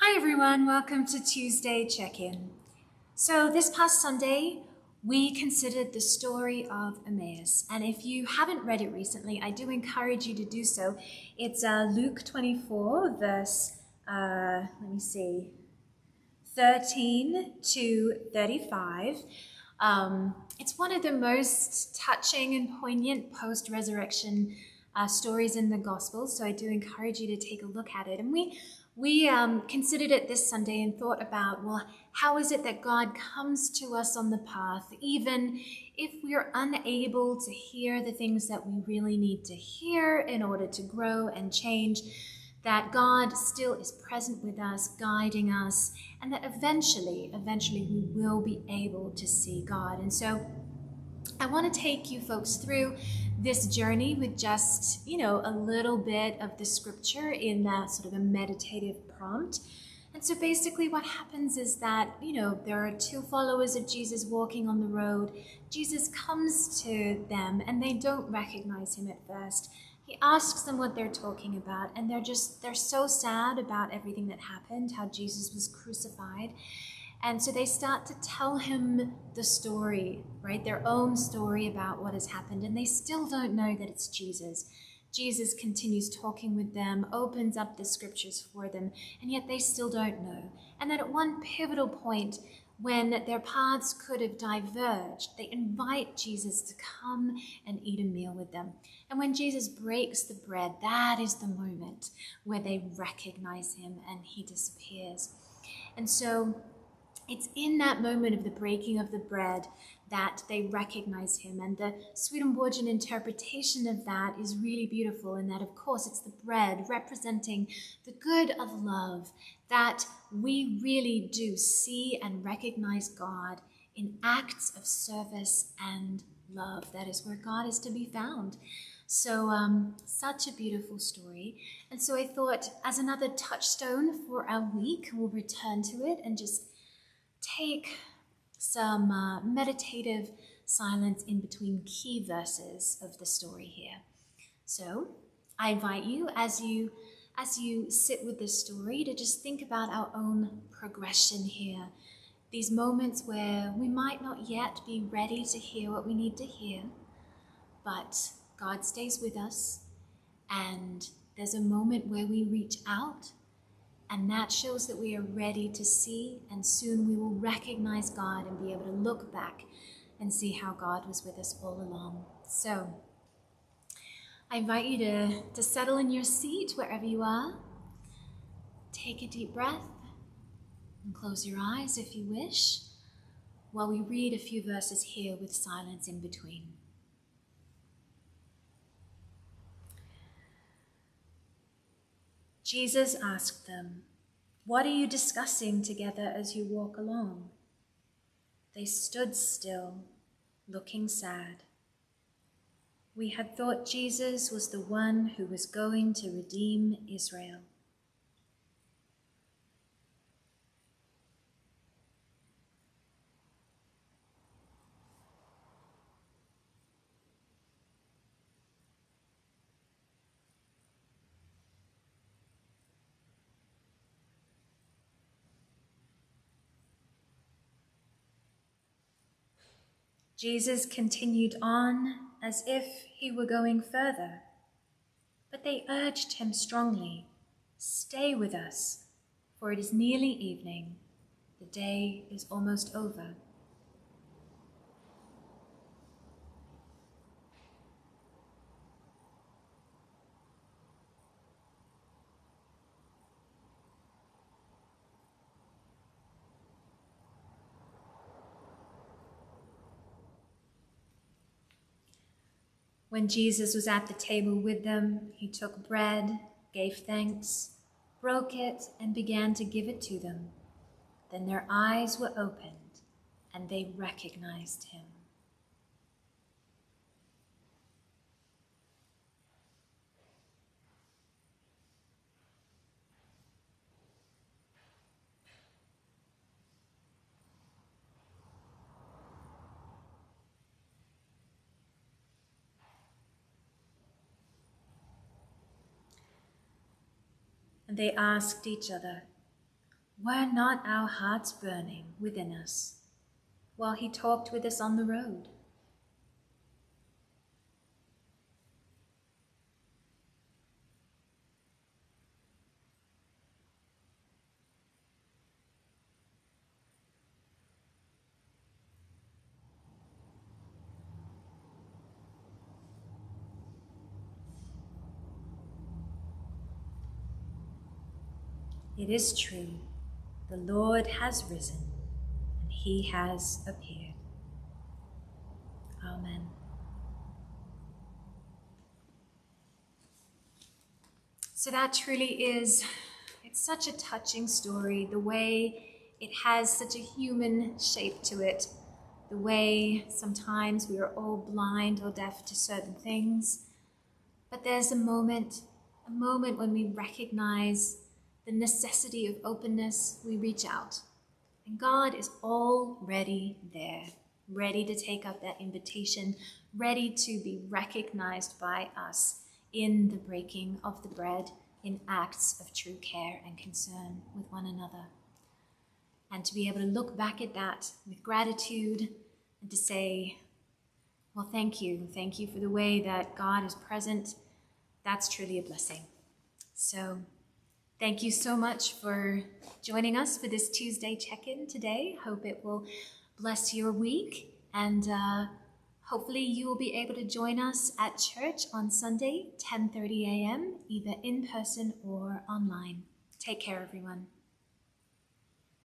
Hi everyone, welcome to Tuesday Check-In. So this past Sunday, we considered the story of Emmaus. And if you haven't read it recently, I do encourage you to do so. It's Luke 24, verse, 13 to 35. It's one of the most touching and poignant post-resurrection stories in the Gospels, so I do encourage you to take a look at it. And we considered it this Sunday and thought about, well, how is it that God comes to us on the path, even if we're unable to hear the things that we really need to hear in order to grow and change, that God still is present with us, guiding us, and that eventually we will be able to see God. And so I want to take you folks through this journey with just, a little bit of the scripture in that sort of a meditative prompt. And so basically what happens is that, there are two followers of Jesus walking on the road. Jesus comes to them and they don't recognize him at first. He asks them what they're talking about, and they're so sad about everything that happened, how Jesus was crucified. And so they start to tell him the story, right? Their own story about what has happened. And they still don't know that it's Jesus. Jesus continues talking with them, opens up the scriptures for them, and yet they still don't know. And then at one pivotal point, when their paths could have diverged, they invite Jesus to come and eat a meal with them. And when Jesus breaks the bread, that is the moment where they recognize him and he disappears. And so it's in that moment of the breaking of the bread that they recognize him. And the Swedenborgian interpretation of that is really beautiful, in that, of course, it's the bread representing the good of love, that we really do see and recognize God in acts of service and love. That is where God is to be found. So such a beautiful story. And so I thought, as another touchstone for our week, we'll return to it and just take some meditative silence in between key verses of the story here. So I invite you, as you sit with this story, to just think about our own progression here. These moments where we might not yet be ready to hear what we need to hear, but God stays with us, and there's a moment where we reach out, and that shows that we are ready to see, and soon we will recognize God and be able to look back and see how God was with us all along. So I invite you to settle in your seat wherever you are. Take a deep breath and close your eyes if you wish, while we read a few verses here with silence in between. Jesus asked them, "What are you discussing together as you walk along?" They stood still, looking sad. We had thought Jesus was the one who was going to redeem Israel. Jesus continued on as if he were going further, but they urged him strongly, "Stay with us, for it is nearly evening. The day is almost over." When Jesus was at the table with them, he took bread, gave thanks, broke it, and began to give it to them. Then their eyes were opened, and they recognized him. And they asked each other, Were not our hearts burning within us while he talked with us on the road? It is true. The Lord has risen, and he has appeared. Amen. So that truly is, it's such a touching story, the way it has such a human shape to it, the way sometimes we are all blind or deaf to certain things, but there's a moment when we recognize the necessity of openness, we reach out. And God is already there, ready to take up that invitation, ready to be recognized by us in the breaking of the bread, in acts of true care and concern with one another. And to be able to look back at that with gratitude and to say, well, thank you. Thank you for the way that God is present. That's truly a blessing. So thank you so much for joining us for this Tuesday check-in today. Hope it will bless your week, and hopefully you will be able to join us at church on Sunday, 10:30 a.m., either in person or online. Take care, everyone.